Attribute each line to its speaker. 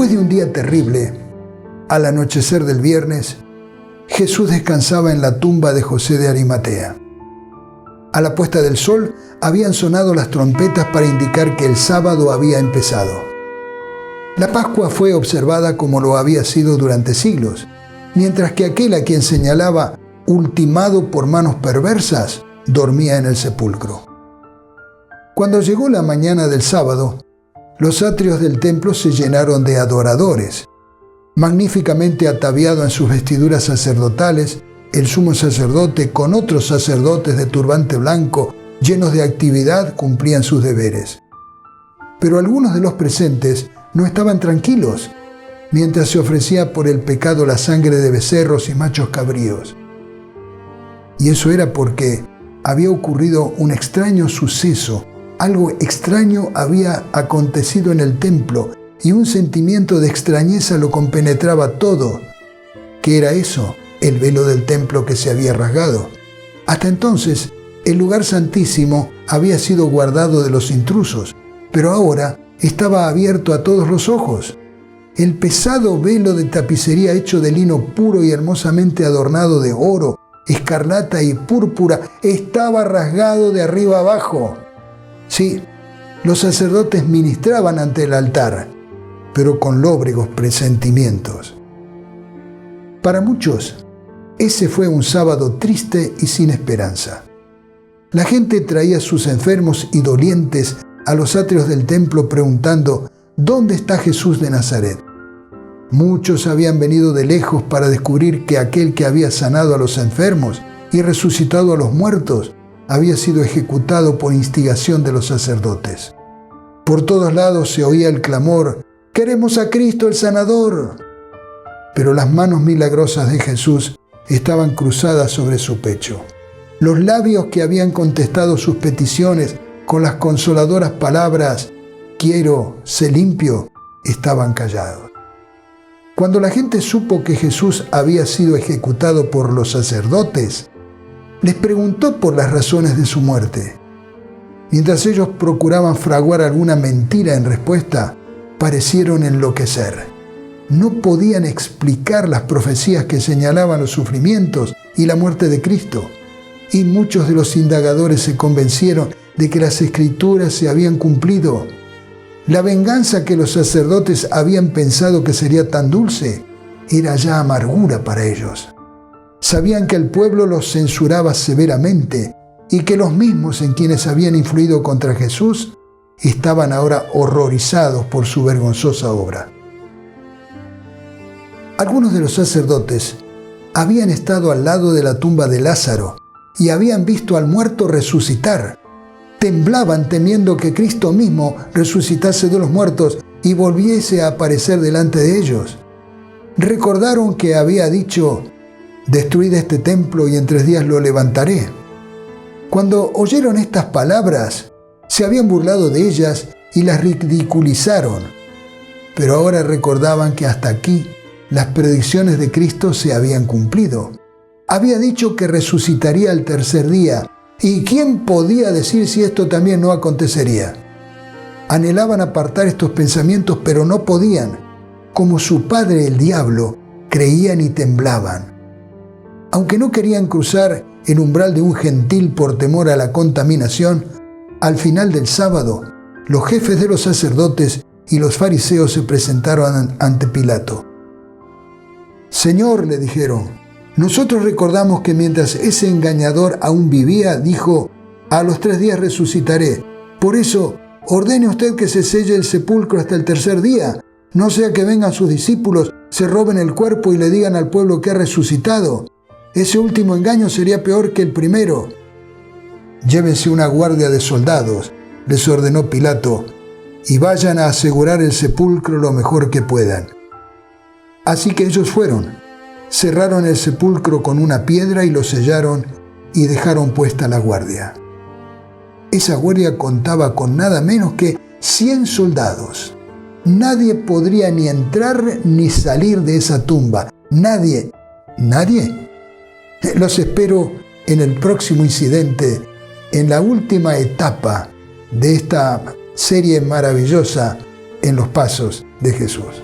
Speaker 1: Después de un día terrible, al anochecer del viernes, Jesús descansaba en la tumba de José de Arimatea. A la puesta del sol habían sonado las trompetas para indicar que el sábado había empezado. La Pascua fue observada como lo había sido durante siglos, mientras que aquel a quien señalaba ultimado por manos perversas dormía en el sepulcro. Cuando llegó la mañana del sábado, los atrios del templo se llenaron de adoradores. Magníficamente ataviado en sus vestiduras sacerdotales, el sumo sacerdote con otros sacerdotes de turbante blanco, llenos de actividad, cumplían sus deberes. Pero algunos de los presentes no estaban tranquilos, mientras se ofrecía por el pecado la sangre de becerros y machos cabríos. Y eso era porque había ocurrido un extraño suceso. Algo extraño había acontecido en el templo y un sentimiento de extrañeza lo compenetraba todo. ¿Qué era eso? El velo del templo que se había rasgado. Hasta entonces, el lugar santísimo había sido guardado de los intrusos, pero ahora estaba abierto a todos los ojos. El pesado velo de tapicería hecho de lino puro y hermosamente adornado de oro, escarlata y púrpura estaba rasgado de arriba abajo. Sí, los sacerdotes ministraban ante el altar, pero con lóbregos presentimientos. Para muchos, ese fue un sábado triste y sin esperanza. La gente traía sus enfermos y dolientes a los atrios del templo preguntando: ¿dónde está Jesús de Nazaret? Muchos habían venido de lejos para descubrir que aquel que había sanado a los enfermos y resucitado a los muertos había sido ejecutado por instigación de los sacerdotes. Por todos lados se oía el clamor: ¡queremos a Cristo el sanador! Pero las manos milagrosas de Jesús estaban cruzadas sobre su pecho. Los labios que habían contestado sus peticiones con las consoladoras palabras «quiero, sé limpio», estaban callados. Cuando la gente supo que Jesús había sido ejecutado por los sacerdotes, les preguntó por las razones de su muerte. Mientras ellos procuraban fraguar alguna mentira en respuesta, parecieron enloquecer. No podían explicar las profecías que señalaban los sufrimientos y la muerte de Cristo. Y muchos de los indagadores se convencieron de que las Escrituras se habían cumplido. La venganza que los sacerdotes habían pensado que sería tan dulce era ya amargura para ellos. Sabían que el pueblo los censuraba severamente y que los mismos en quienes habían influido contra Jesús estaban ahora horrorizados por su vergonzosa obra. Algunos de los sacerdotes habían estado al lado de la tumba de Lázaro y habían visto al muerto resucitar. Temblaban temiendo que Cristo mismo resucitase de los muertos y volviese a aparecer delante de ellos. Recordaron que había dicho: «Destruid este templo y en 3 días lo levantaré». Cuando oyeron estas palabras, se habían burlado de ellas y las ridiculizaron. Pero ahora recordaban que hasta aquí las predicciones de Cristo se habían cumplido. Había dicho que resucitaría al 3er día, ¿y quién podía decir si esto también no acontecería? Anhelaban apartar estos pensamientos, pero no podían. Como su padre el diablo, creían y temblaban. Aunque no querían cruzar el umbral de un gentil por temor a la contaminación, al final del sábado, los jefes de los sacerdotes y los fariseos se presentaron ante Pilato. «Señor», le dijeron, «nosotros recordamos que mientras ese engañador aún vivía, dijo: a los 3 días resucitaré. Por eso, ordene usted que se selle el sepulcro hasta el 3er día, no sea que vengan sus discípulos, se roben el cuerpo y le digan al pueblo que ha resucitado. Ese último engaño sería peor que el primero». «Llévense una guardia de soldados», les ordenó Pilato, «y vayan a asegurar el sepulcro lo mejor que puedan». Así que ellos fueron, cerraron el sepulcro con una piedra y lo sellaron y dejaron puesta la guardia. Esa guardia contaba con nada menos que 100 soldados. Nadie podría ni entrar ni salir de esa tumba. Nadie. ¿Nadie? Los espero en el próximo incidente, en la última etapa de esta serie maravillosa en los pasos de Jesús.